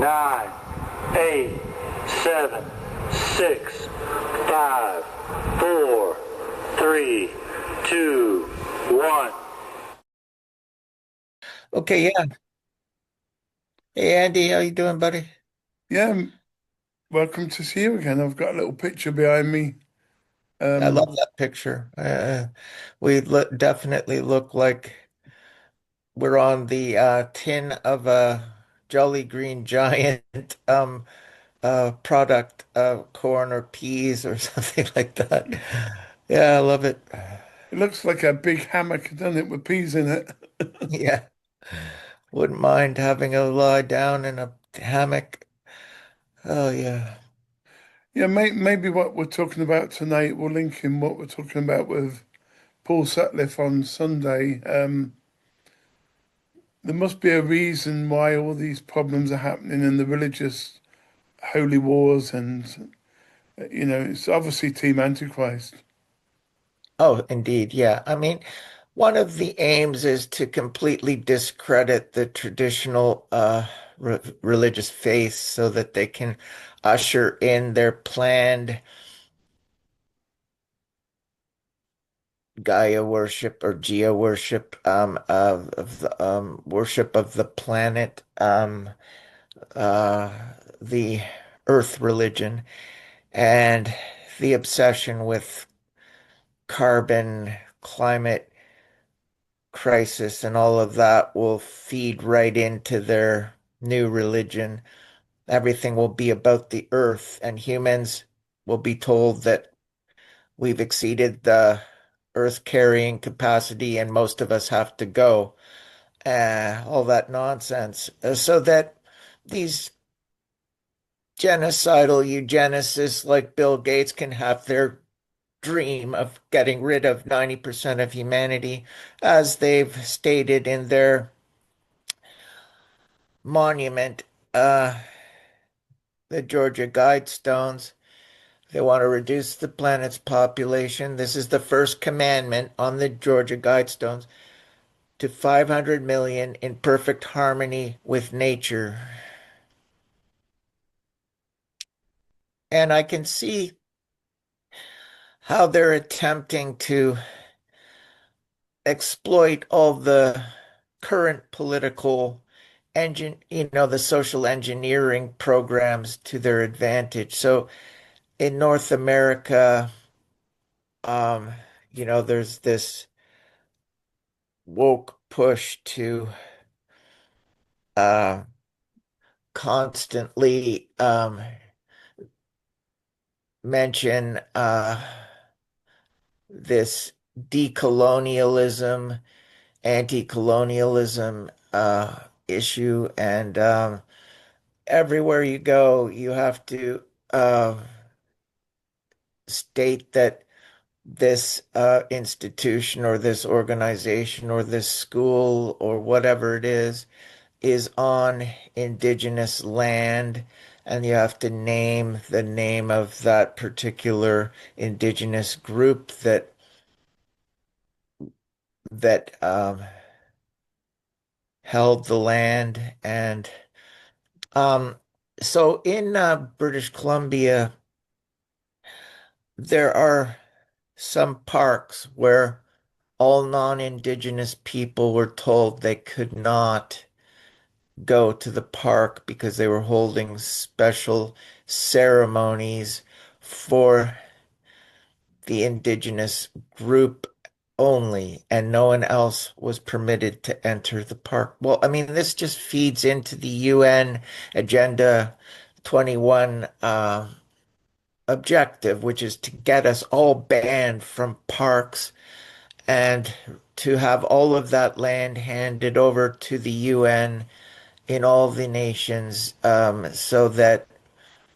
9, 8, 7, 6, 5, 4, 3, 2, 1. Okay, yeah. Hey Andy, how you doing, buddy? Yeah, welcome to see you again. I've got a little picture behind me. I love Um, that picture. We definitely look like we're on the tin of a Jolly Green Giant product, corn or peas or something like that. Yeah, I love it. it looks like a big hammock, doesn't it, with peas in it? Yeah, wouldn't mind having a lie down in a hammock. Oh yeah. Yeah, maybe what we're talking about tonight will link in what we're talking about with Paul Sutcliffe on Sunday. There must be a reason why all these problems are happening in the religious holy wars, and it's obviously Team Antichrist. Oh, indeed. Yeah. I mean, one of the aims is to completely discredit the traditional religious faiths so that they can usher in their planned Gaia worship or Geo worship of the worship of the planet, uh, the Earth religion, and the obsession with carbon, climate crisis and all of that will feed right into their new religion. Everything will be about the earth, and humans will be told that we've exceeded the earth carrying capacity and most of us have to go. All that nonsense. So that these genocidal eugenicists like Bill Gates can have their dream of getting rid of 90% of humanity, as they've stated in their monument, the Georgia Guidestones. They want to reduce the planet's population. This is the first commandment on the Georgia Guidestones to 500 million in perfect harmony with nature. And I can see how they're attempting to exploit all the current political the social engineering programs to their advantage. So in North America, um, there's this woke push to uh, constantly mention this decolonialism, anti-colonialism issue, and everywhere you go, you have to uh, state that this institution or this organization or this school or whatever it is on indigenous land, and you have to name the name of that particular indigenous group that held the land. And um, so in British Columbia, there are some parks where all non-indigenous people were told they could not go to the park because they were holding special ceremonies for the indigenous group only, and no one else was permitted to enter the park. Well, I mean, this just feeds into the UN Agenda 21 objective, which is to get us all banned from parks and to have all of that land handed over to the UN in all the nations, so that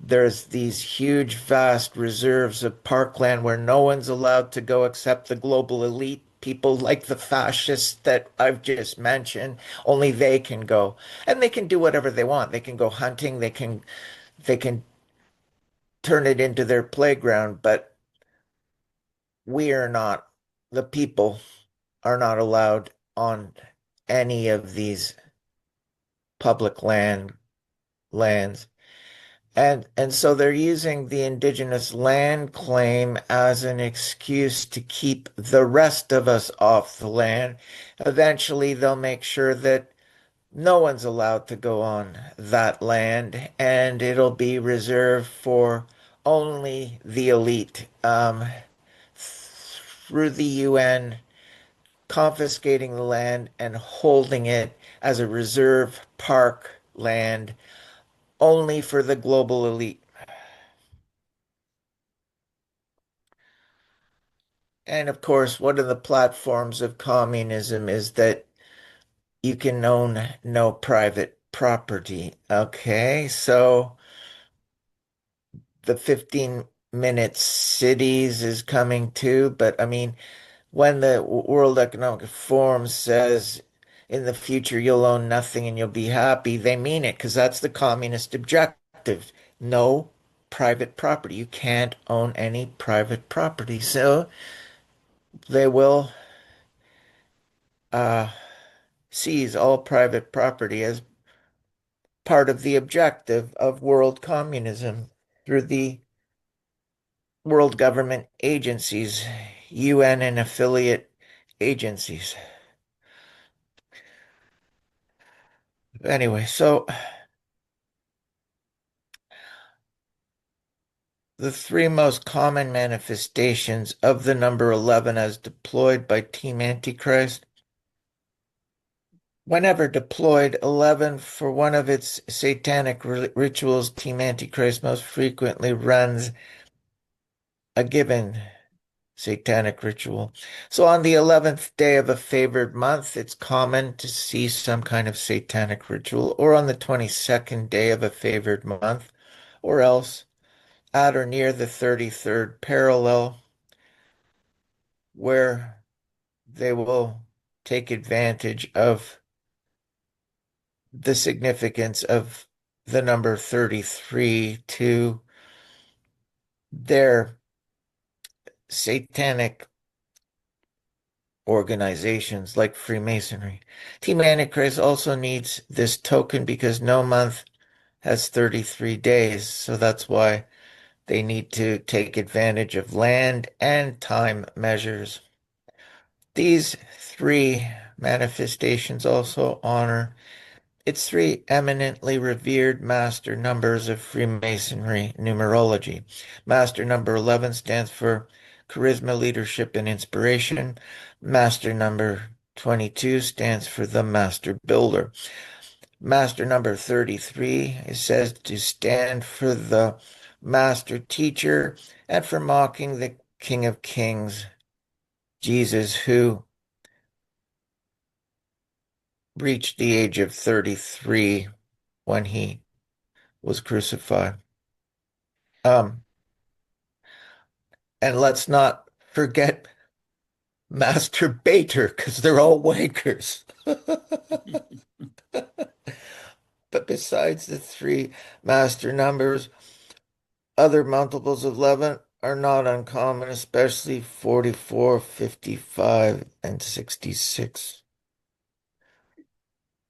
there's these huge, vast reserves of parkland where no one's allowed to go except the global elite. People like the fascists that I've just mentioned, only they can go. And they can do whatever they want. They can go hunting, they can turn it into their playground, but we are not, the people are not allowed on any of these public land lands. And so they're using the indigenous land claim as an excuse to keep the rest of us off the land. Eventually, they'll make sure that no one's allowed to go on that land, and it'll be reserved for only the elite, through the UN confiscating the land and holding it as a reserve park land only for the global elite. And of course, one of the platforms of communism is that you can own no private property. Okay, so the 15-minute cities is coming too, but I mean, when the World Economic Forum says in the future you'll own nothing and you'll be happy, they mean it because that's the communist objective. No private property. You can't own any private property. So they will uh, seize all private property as part of the objective of world communism through the world government agencies, UN and affiliate agencies. Anyway, so the three most common manifestations of the number 11 as deployed by Team Antichrist. Whenever deployed, 11 for one of its satanic rituals, Team Antichrist most frequently runs a given satanic ritual. So on the 11th day of a favored month, it's common to see some kind of satanic ritual, or on the 22nd day of a favored month, or else at or near the 33rd parallel, where they will take advantage of the significance of the number 33 to their satanic organizations like Freemasonry. Team Antichrist also needs this token because no month has 33 days, so that's why they need to take advantage of land and time measures. These three manifestations also honor its three eminently revered master numbers of Freemasonry numerology. Master number 11 stands for charisma, leadership, and inspiration. Master number 22 stands for the master builder. Master number 33 is said to stand for the master teacher and for mocking the King of Kings, Jesus, who reached the age of 33 when he was crucified. Um, and let's not forget masturbator, because they're all wankers. But besides the three master numbers, other multiples of 11 are not uncommon, especially 44, 55, and 66.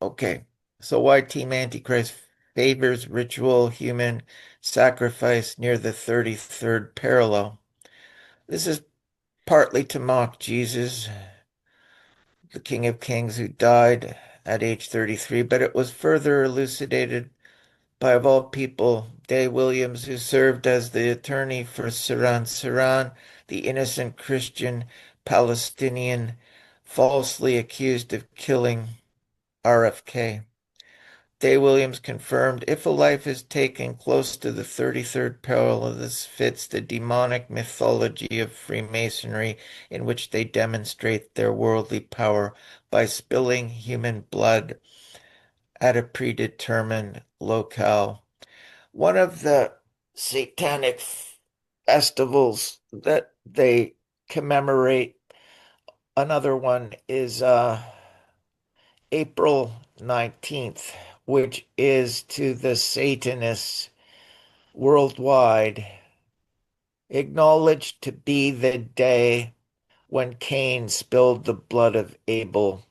Okay, so why Team Antichrist favors ritual human sacrifice near the 33rd parallel? This is partly to mock Jesus, the King of Kings who died at age 33, but it was further elucidated by, of all people, Day Williams, who served as the attorney for Saran, the innocent Christian Palestinian falsely accused of killing RFK. Day Williams confirmed if a life is taken close to the 33rd parallel, this fits the demonic mythology of Freemasonry, in which they demonstrate their worldly power by spilling human blood at a predetermined locale. One of the satanic festivals that they commemorate, another one is April 19th, which is to the Satanists worldwide acknowledged to be the day when Cain spilled the blood of Abel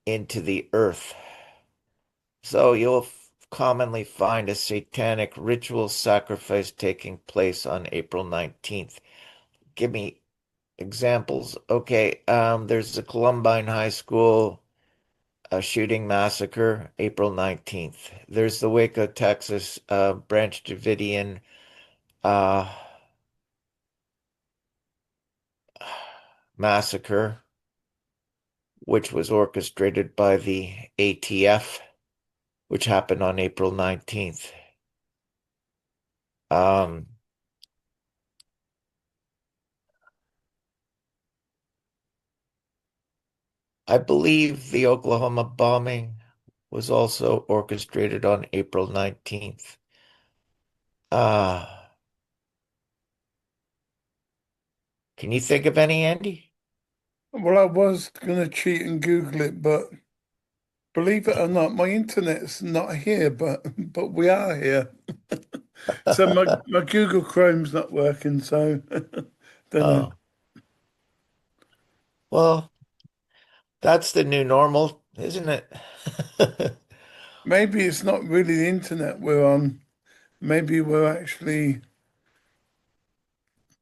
into the earth. So you'll commonly find a satanic ritual sacrifice taking place on April 19th? Give me examples. Okay, there's the Columbine High School shooting massacre, April 19th. There's the Waco, Texas Branch Davidian uh, massacre, which was orchestrated by the ATF, which happened on April 19th. Um, I believe the Oklahoma bombing was also orchestrated on April 19th. Uh, can you think of any, Andy? Well, I was gonna cheat and Google it, but believe it or not, my internet's not here, but we are here. So my Google Chrome's not working, so don't know. Oh, well, that's the new normal, isn't it? Maybe it's not really the internet we're on. Maybe we're actually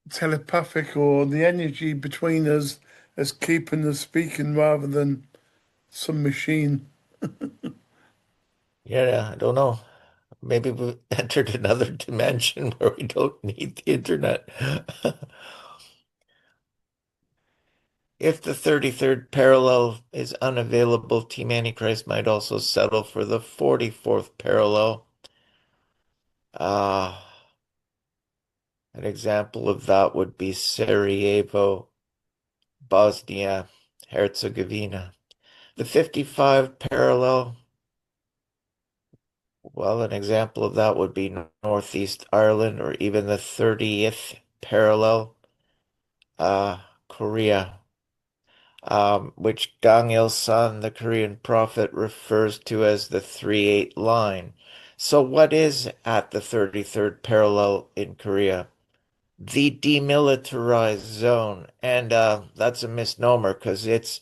telepathic, or the energy between us is keeping us speaking rather than some machine. Yeah, I don't know. Maybe we entered another dimension where we don't need the internet. If the 33rd parallel is unavailable, Team Antichrist might also settle for the 44th parallel. Uh, an example of that would be Sarajevo, Bosnia, Herzegovina. The 55 parallel, well, an example of that would be Northeast Ireland, or even the 30th parallel, Korea, which Gang Il-sun, the Korean prophet, refers to as the 3-8 line. So what is at the 33rd parallel in Korea? The demilitarized zone. And that's a misnomer because it's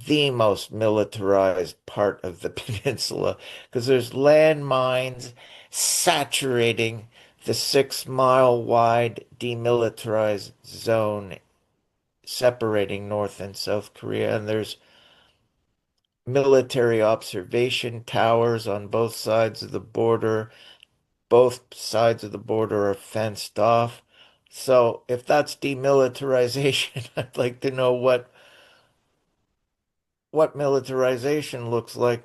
the most militarized part of the peninsula because there's landmines saturating the 6-mile wide demilitarized zone separating North and South Korea. And there's military observation towers on both sides of the border. Both sides of the border are fenced off. So if that's demilitarization, I'd like to know what militarization looks like.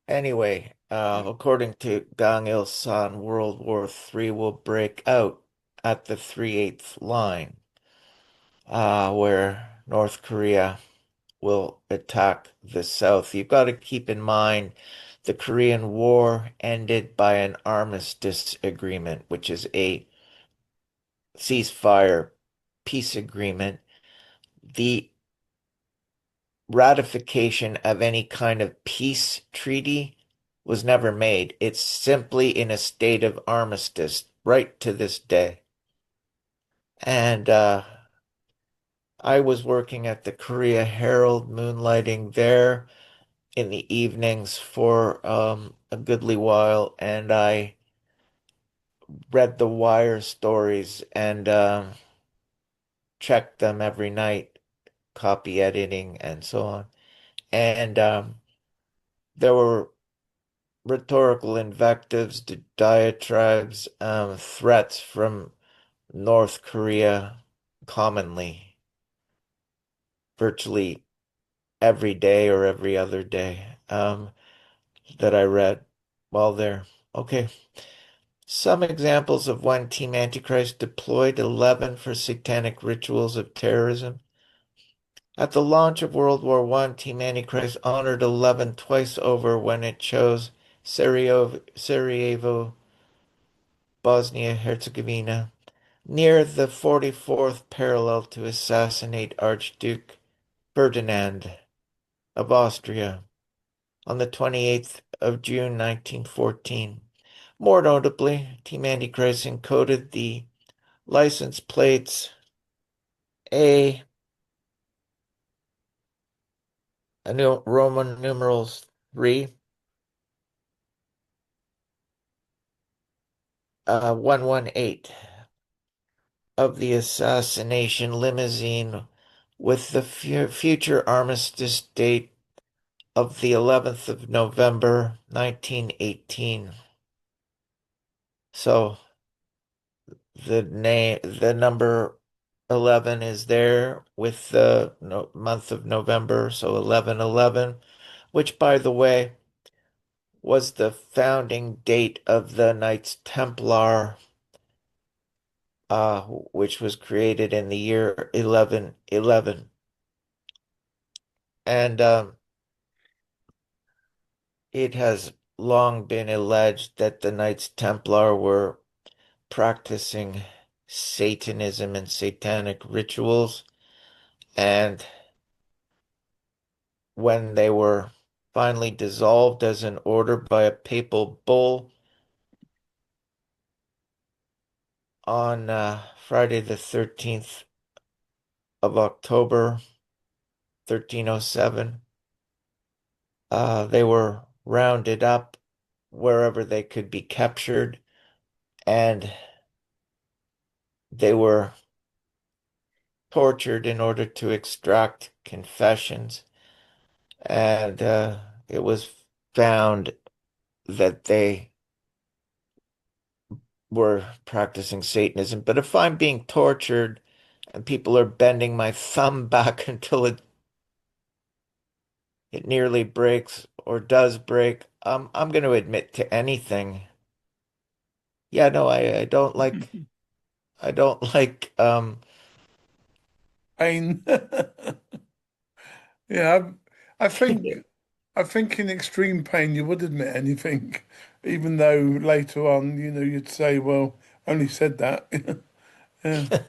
Anyway, according to Gang Il-sun, World War III will break out at the 3/8 line, where North Korea will attack the South. You've got to keep in mind the Korean War ended by an armistice agreement, which is a ceasefire peace agreement. The ratification of any kind of peace treaty was never made. It's simply in a state of armistice right to this day. And I was working at the Korea Herald, moonlighting there in the evenings for a goodly while, and I read the Wire stories and checked them every night, copy editing and so on. And there were rhetorical invectives, diatribes, threats from North Korea commonly, virtually every day or every other day that I read while there. Okay. Some examples of when Team Antichrist deployed 11 for satanic rituals of terrorism. At the launch of World War I, Team Antichrist honored 11 twice over when it chose Sarajevo, Bosnia-Herzegovina, near the 44th parallel to assassinate Archduke Ferdinand of Austria on the 28th of June 1914. More notably, Team Antichrist encoded the license plates A Roman numerals 3, 118 of the assassination limousine with the future armistice date of the 11th of November, 1918. So the number 11 is there with the no, month of November, so 1111, which, by the way, was the founding date of the Knights Templar, which was created in the year 1111. And it has long been alleged that the Knights Templar were practicing Satanism and satanic rituals, and when they were finally dissolved as an order by a papal bull on Friday the 13th of October, 1307. They were rounded up wherever they could be captured, and they were tortured in order to extract confessions. And it was found that they were practicing Satanism. But if I'm being tortured and people are bending my thumb back until it nearly breaks or does break, I'm going to admit to anything. Yeah, no, I don't like Pain. Yeah, I think in extreme pain you would admit anything, even though later on, you'd say, well, only said that. Yeah.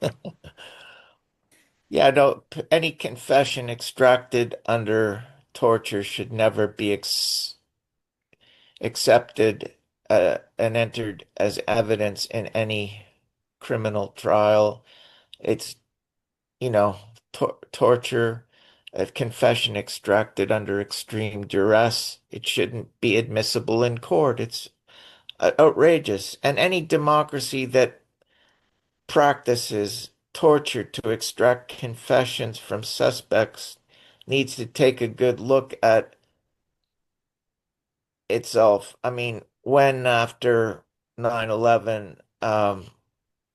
yeah, no, any confession extracted under torture should never be accepted and entered as evidence in any criminal trial. It's, you know, torture, a confession extracted under extreme duress. It shouldn't be admissible in court. It's outrageous. And any democracy that practices torture to extract confessions from suspects needs to take a good look at itself. I mean, when after 9/11,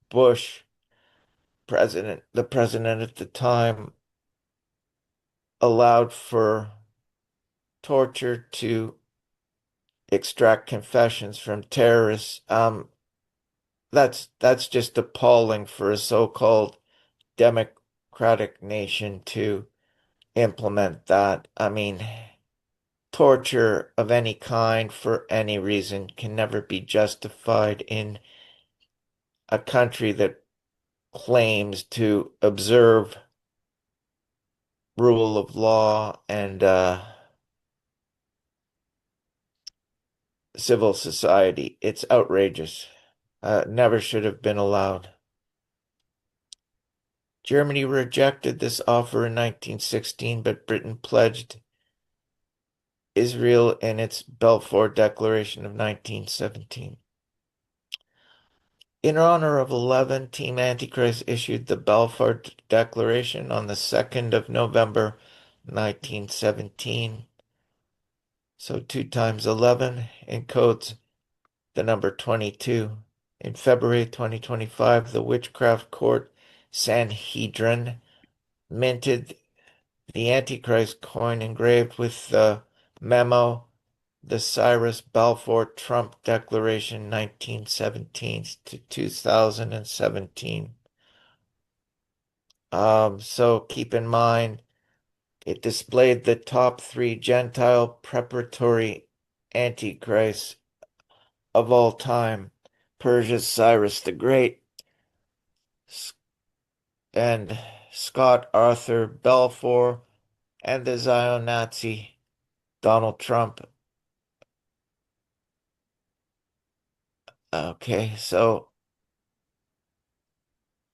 Bush, the president at the time, allowed for torture to extract confessions from terrorists, that's just appalling for a so-called democratic nation to implement that. I mean, torture of any kind for any reason can never be justified in a country that claims to observe rule of law and civil society. It's outrageous. Never should have been allowed. Germany rejected this offer in 1916, but Britain pledged Israel in its Balfour Declaration of 1917. In honor of 11, Team Antichrist issued the Balfour Declaration on the 2nd of November, 1917. So 2 times 11 encodes the number 22. In February 2025, the Witchcraft Court Sanhedrin minted the Antichrist coin engraved with the memo, the Cyrus Balfour Trump Declaration 1917 to 2017. So keep in mind, it displayed the top 3 Gentile preparatory antichrists of all time: Persia's Cyrus the Great and Scott Arthur Balfour, and the ZioNazi Donald Trump. Okay, so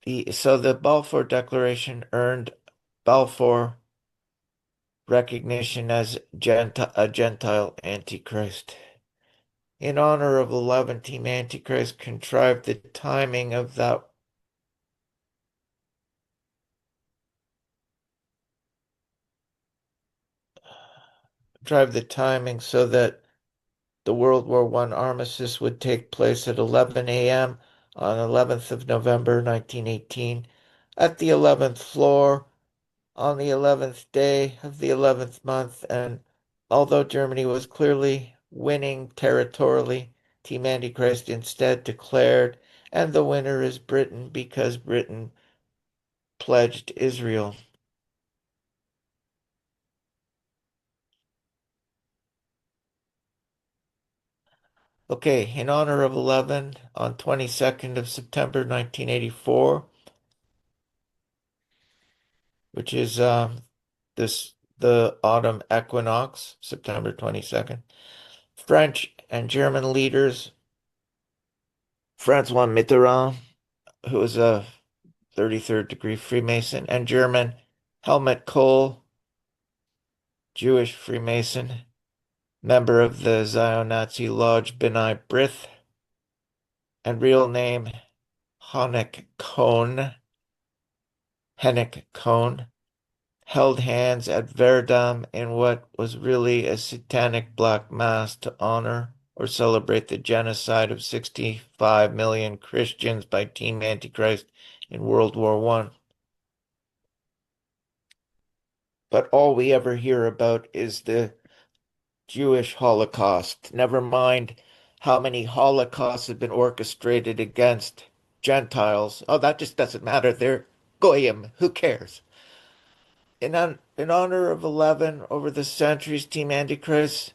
the Balfour Declaration earned Balfour recognition as a Gentile Antichrist. In honor of 11, Team Antichrist contrived the timing of that so that the World War I armistice would take place at 11 a.m. on 11th of November 1918 at the 11th floor on the 11th day of the 11th month. And although Germany was clearly winning territorially, Team Antichrist instead declared, and the winner is Britain because Britain pledged Israel. Okay, in honor of 11, on 22nd of September 1984, which is the autumn equinox, September 22nd, French and German leaders, Francois Mitterrand, who was a 33rd degree Freemason, and German Helmut Kohl, Jewish Freemason, member of the ZioNazi Lodge B'nai B'rith, and real name Henrik Cohn, held hands at Verdun in what was really a satanic black mass to honor or celebrate the genocide of 65 million Christians by Team Antichrist in World War I. But all we ever hear about is the Jewish Holocaust. Never mind how many Holocausts have been orchestrated against Gentiles. Oh, that just doesn't matter. They're Goyim. Who cares? In honor of 11, over the centuries, Team Antichrist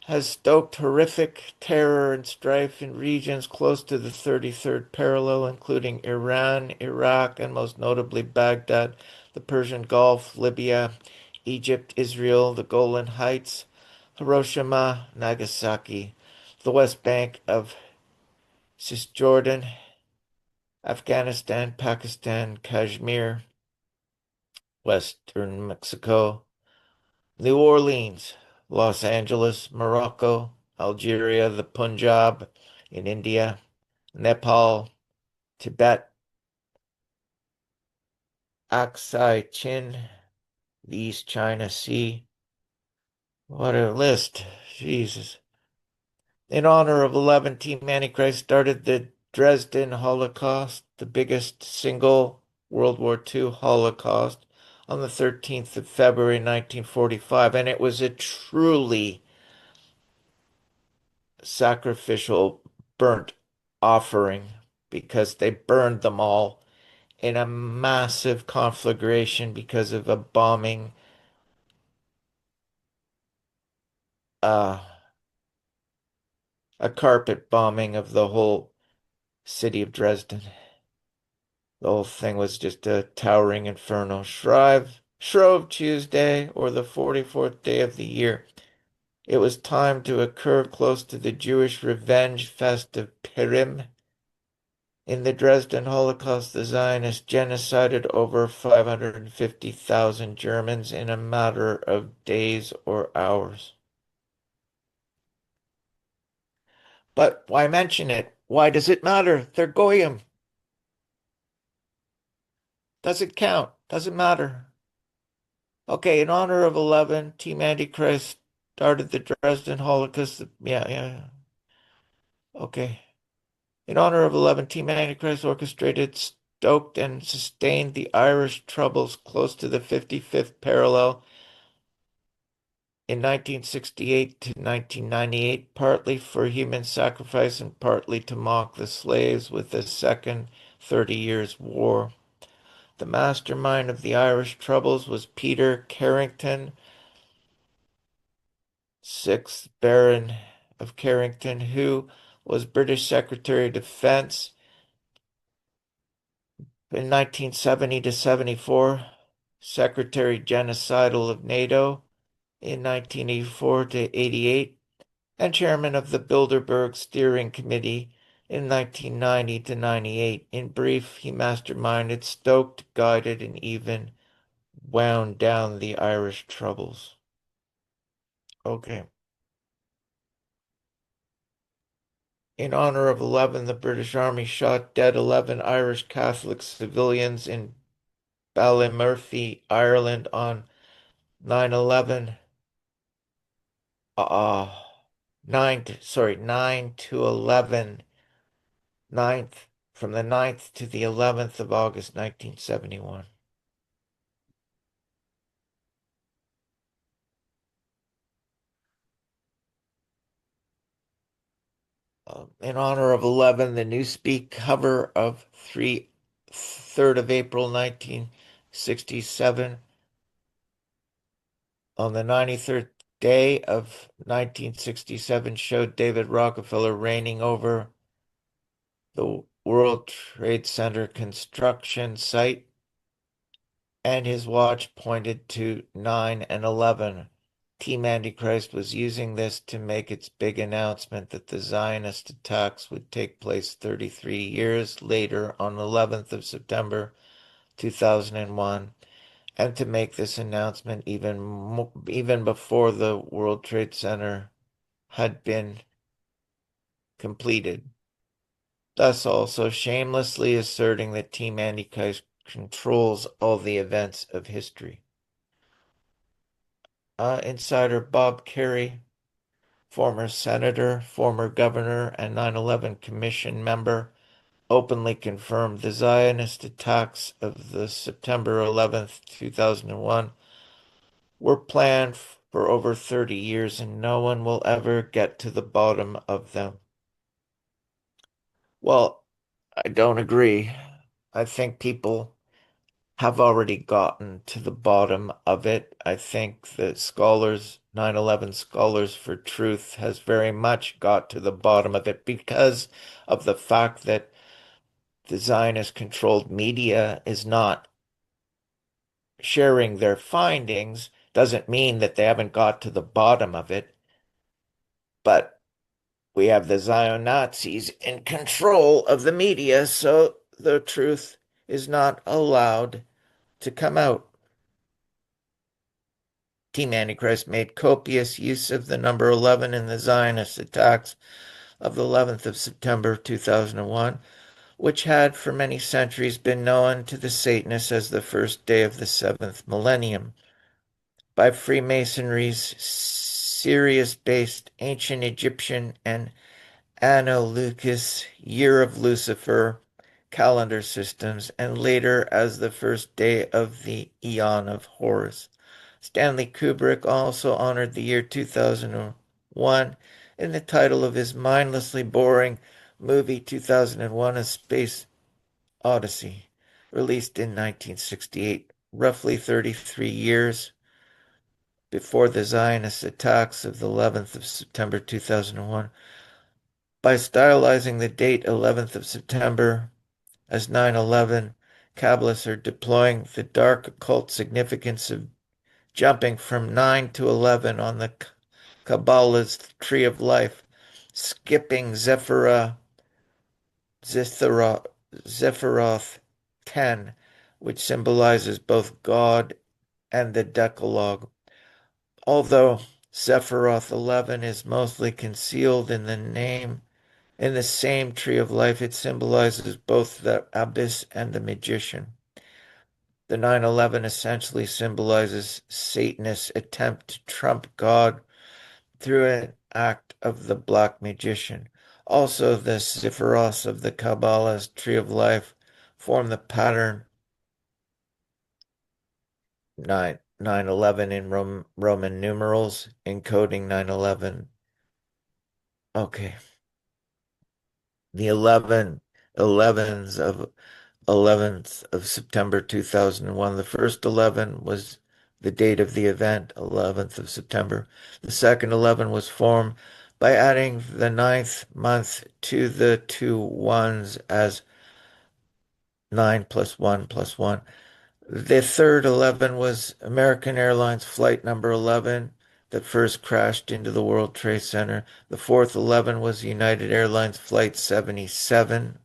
has stoked horrific terror and strife in regions close to the 33rd parallel, including Iran, Iraq, and most notably Baghdad, the Persian Gulf, Libya, Egypt, Israel, the Golan Heights, Hiroshima, Nagasaki, the West Bank of Cisjordan, Afghanistan, Pakistan, Kashmir, Western Mexico, New Orleans, Los Angeles, Morocco, Algeria, the Punjab in India, Nepal, Tibet, Aksai Chin, the East China Sea. What a list. Jesus. In honor of 11, Team Antichrist started the Dresden Holocaust, the biggest single World War II Holocaust, on the 13th of February 1945, and it was a truly sacrificial burnt offering because they burned them all in a massive conflagration because of a bombing, uh, a carpet bombing of the whole city of Dresden. The whole thing was just a towering inferno. Shrove Tuesday, or the 44th day of the year. It was timed to occur close to the Jewish revenge fest of Purim. In the Dresden Holocaust, the Zionists genocided over 550,000 Germans in a matter of days or hours. But why mention it? Why does it matter? They're Goyim. Doesn't count. Doesn't matter. Okay, in honor of 11, Team Antichrist started the Dresden Holocaust. Yeah. Okay. In honor of 11, Team Antichrist orchestrated, stoked, and sustained the Irish Troubles close to the 55th parallel in 1968 to 1998, partly for human sacrifice and partly to mock the slaves with the Second 30 Years' War. The mastermind of the Irish Troubles was Peter Carrington, 6th Baron of Carrington, who was British Secretary of Defense in 1970 to 74, Secretary Genocidal of NATO in 1984 to 88, and Chairman of the Bilderberg Steering Committee in 1990 to 98. In brief, he masterminded, stoked, guided, and even wound down the Irish Troubles. Okay. In honor of 11, the British Army shot dead 11 Irish Catholic civilians in Ballymurphy, Ireland on 9/11. Uh, 9 to 11, ninth, from the 9th to the 11th of August, 1971. In honor of 11, the Newspeak cover of 3rd of April, 1967, on the 93rd day of 1967, showed David Rockefeller reigning over the World Trade Center construction site, and his watch pointed to 9 and 11. Team Antichrist was using this to make its big announcement that the Zionist attacks would take place 33 years later on 11th of September 2001, and to make this announcement even before the World Trade Center had been completed, thus also shamelessly asserting that Team Antichrist controls all the events of history. Insider Bob Kerrey, former senator, former governor, and 9/11 Commission member, openly confirmed the Zionist attacks of the September 11th, 2001 were planned for over 30 years and no one will ever get to the bottom of them. Well, I don't agree. I think people have already gotten to the bottom of it. I think that scholars, 9/11 Scholars for Truth, has very much got to the bottom of it because of the fact that the Zionist-controlled media is not sharing their findings. Doesn't mean that they haven't got to the bottom of it, but we have the ZioNazis in control of the media, so the truth is not allowed to come out. Team Antichrist made copious use of the number 11 in the Zionist attacks of the 11th of September 2001, which had for many centuries been known to the Satanists as the first day of the seventh millennium. By Freemasonry's Sirius-based ancient Egyptian and Anno Lucis Year of Lucifer calendar systems, and later as the first day of the Eon of Horus. Stanley Kubrick also honored the year 2001 in the title of his mindlessly boring movie 2001: A Space Odyssey, released in 1968, roughly 33 years before the Zionist attacks of the 11th of September 2001. By stylizing the date 11th of September as 9/11, Kabbalists are deploying the dark occult significance of jumping from 9 to 11 on the Kabbalah's tree of life, skipping Zephyroth 10, which symbolizes both God and the Decalogue. Although Zephyroth 11 is mostly concealed in the same tree of life, it symbolizes both the abyss and the magician. The 9/11 essentially symbolizes Satanist attempt to trump God through an act of the black magician. Also, the Sephiroth of the Kabbalah's tree of life form the pattern 9/11 in Roman numerals, encoding 9/11. Okay. The 11th of September 2001. The first 11 was the date of the event, 11th of September. The second 11 was formed by adding the ninth month to the two ones as 9 plus 1 plus 1. The third 11 was American Airlines flight number 11 that first crashed into the World Trade Center. The fourth 11 was United Airlines flight 77.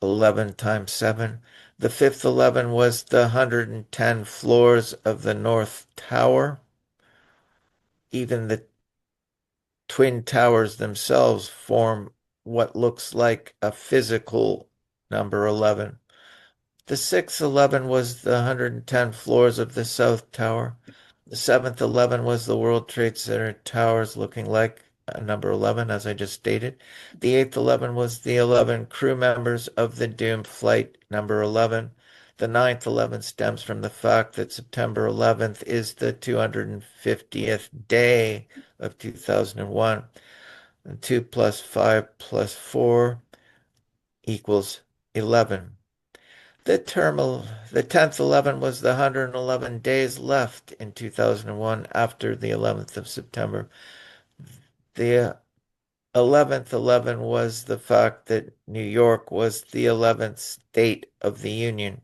11 times 7. The fifth 11 was the 110 floors of the North Tower. Even the twin towers themselves form what looks like a physical number 11. The sixth 11 was the 110 floors of the South Tower. The seventh 11 was the World Trade Center towers looking like number 11, as I just stated. The eighth 11 was the 11 crew members of the doomed flight number 11. The ninth 11 stems from the fact that September 11th is the 250th day of 2001. And 2 plus 5 plus 4 equals 11. The 10th 11 was the 111 days left in 2001 after the 11th of September. The 11th 11 was the fact that New York was the 11th state of the Union.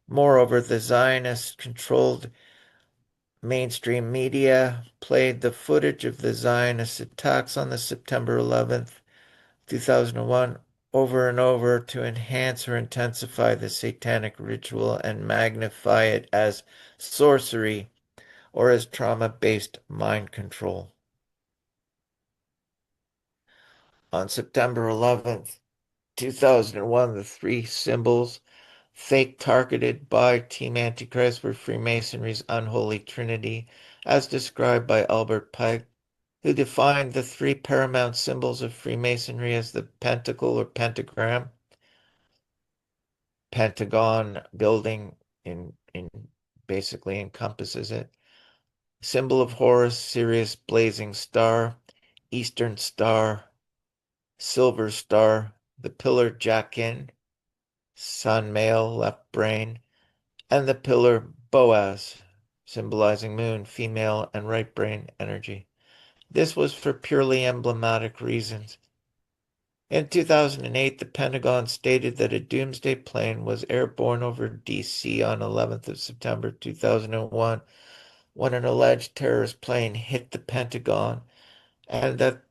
Moreover, the Zionist-controlled mainstream media played the footage of the Zionist attacks on the September 11th, 2001 over and over to enhance or intensify the satanic ritual and magnify it as sorcery or as trauma-based mind control. On September 11th, 2001, the three symbols fake targeted by Team Antichrist were Freemasonry's unholy trinity, as described by Albert Pike, who defined the three paramount symbols of Freemasonry as the pentacle or pentagram, pentagon building in basically encompasses it. Symbol of Horus, Sirius, blazing star, Eastern star, silver star, the pillar Jachin, sun male, left brain, and the pillar Boaz, symbolizing moon, female, and right brain energy. This was for purely emblematic reasons. In 2008, the Pentagon stated that a doomsday plane was airborne over D.C. on 11th of September 2001 when an alleged terrorist plane hit the Pentagon, and that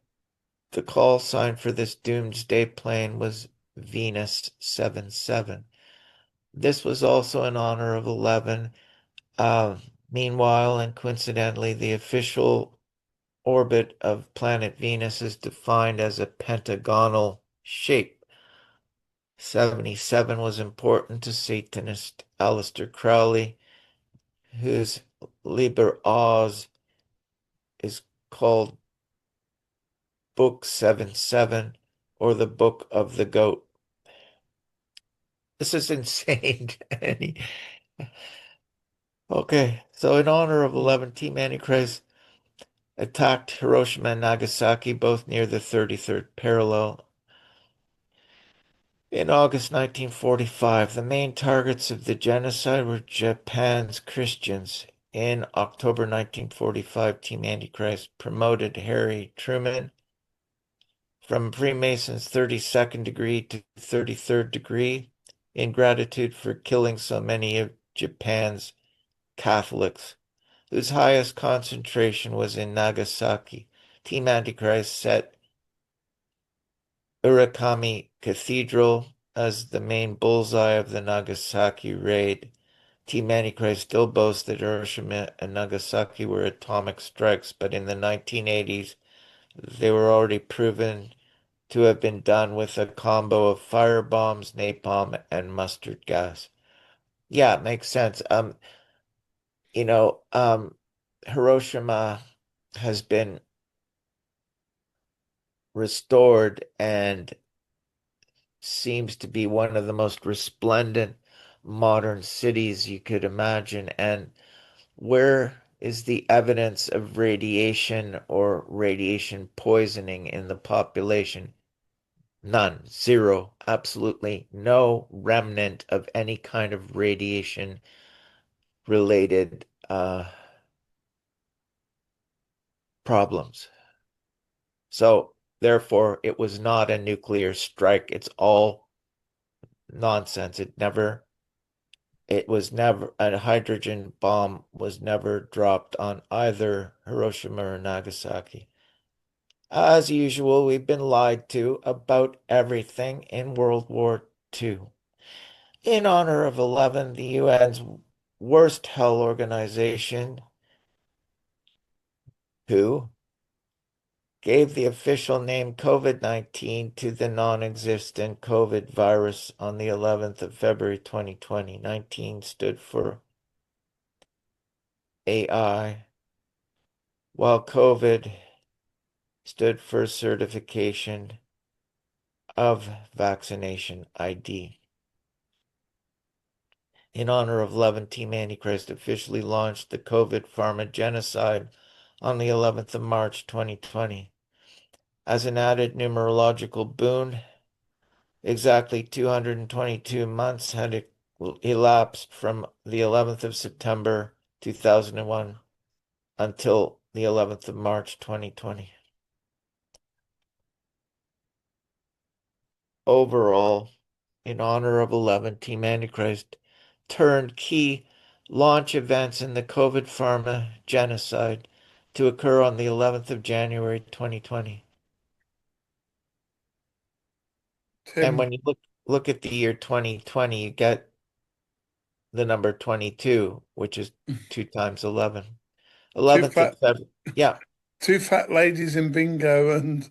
the call sign for this doomsday plane was Venus 77. This was also in honor of 11. Meanwhile, and coincidentally, the official orbit of planet Venus is defined as a pentagonal shape. 77 was important to Satanist Aleister Crowley, whose Liber Oz is called Book 77 or the Book of the Goat. This is insane. Okay, so in honor of 11, Team Antichrist attacked Hiroshima and Nagasaki, both near the 33rd parallel. In August 1945, the main targets of the genocide were Japan's Christians. In October 1945, Team Antichrist promoted Harry Truman from Freemason's 32nd degree to 33rd degree in gratitude for killing so many of Japan's Catholics, whose highest concentration was in Nagasaki. Team Antichrist set Urakami Cathedral as the main bullseye of the Nagasaki raid. Team Antichrist still boasts that Hiroshima and Nagasaki were atomic strikes, but in the 1980s, they were already proven to have been done with a combo of firebombs, napalm, and mustard gas. Yeah, it makes sense. You know, Hiroshima has been restored and seems to be one of the most resplendent modern cities you could imagine. And where is the evidence of radiation or radiation poisoning in the population? None. Zero. Absolutely no remnant of any kind of radiation related problems. So, therefore, it was not a nuclear strike. It's all nonsense. It was never, a hydrogen bomb was never dropped on either Hiroshima or Nagasaki. As usual, we've been lied to about everything in World War II. In honor of 11, the UN's worst hell organization, who gave the official name COVID-19 to the non-existent COVID virus on the 11th of February 2020. 19 stood for AI, while COVID stood for certification of vaccination ID. In honor of 11, Team Antichrist officially launched the COVID pharma genocide on the 11th of March 2020. As an added numerological boon, exactly 222 months had elapsed from the 11th of September 2001 until the 11th of March 2020. Overall, in honor of 11, Team Antichrist turned key launch events in the COVID pharma genocide to occur on the 11th of January 2020. And Tim, when you look at the year 2020, you get the number 22, which is 2 times 11. two 11th of fat February. Yeah. two fat ladies in bingo and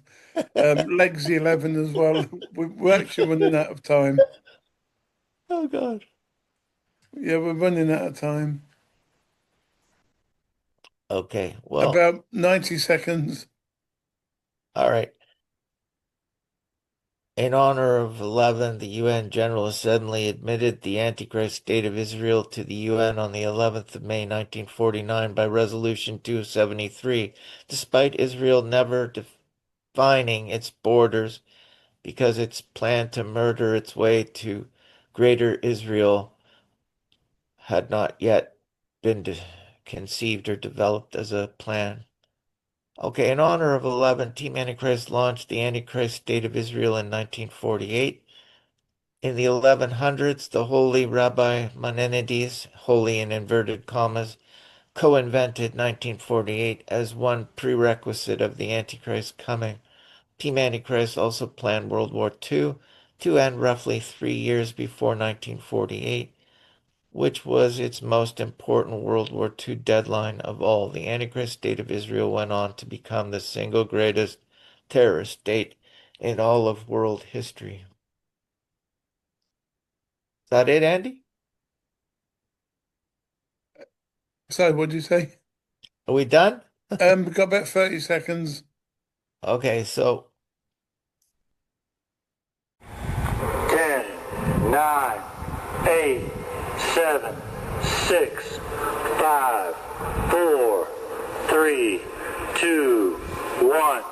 legs 11 as well. We're actually running out of time. Oh God. Yeah, we're running out of time. Okay. Well, About 90 seconds. all right. In honor of 11, the UN General Assembly admitted the Antichrist State of Israel to the UN on the 11th of May 1949 by Resolution 273, despite Israel never defining its borders because its plan to murder its way to Greater Israel had not yet been conceived or developed as a plan. Okay, in honor of 11, Team Antichrist launched the Antichrist State of Israel in 1948. In the 1100s, the holy Rabbi Maimonides, holy in inverted commas, co-invented 1948 as one prerequisite of the Antichrist coming. Team Antichrist also planned World War II to end roughly 3 years before 1948, which was its most important World War II deadline of all. The Antichrist State of Israel went on to become the single greatest terrorist state in all of world history. Is that it, Andy? So, what do you say? Are we done? We've got about 30 seconds. Okay, so 10, 9, 8, 7, 6, 5, 4, 3, 2, 1.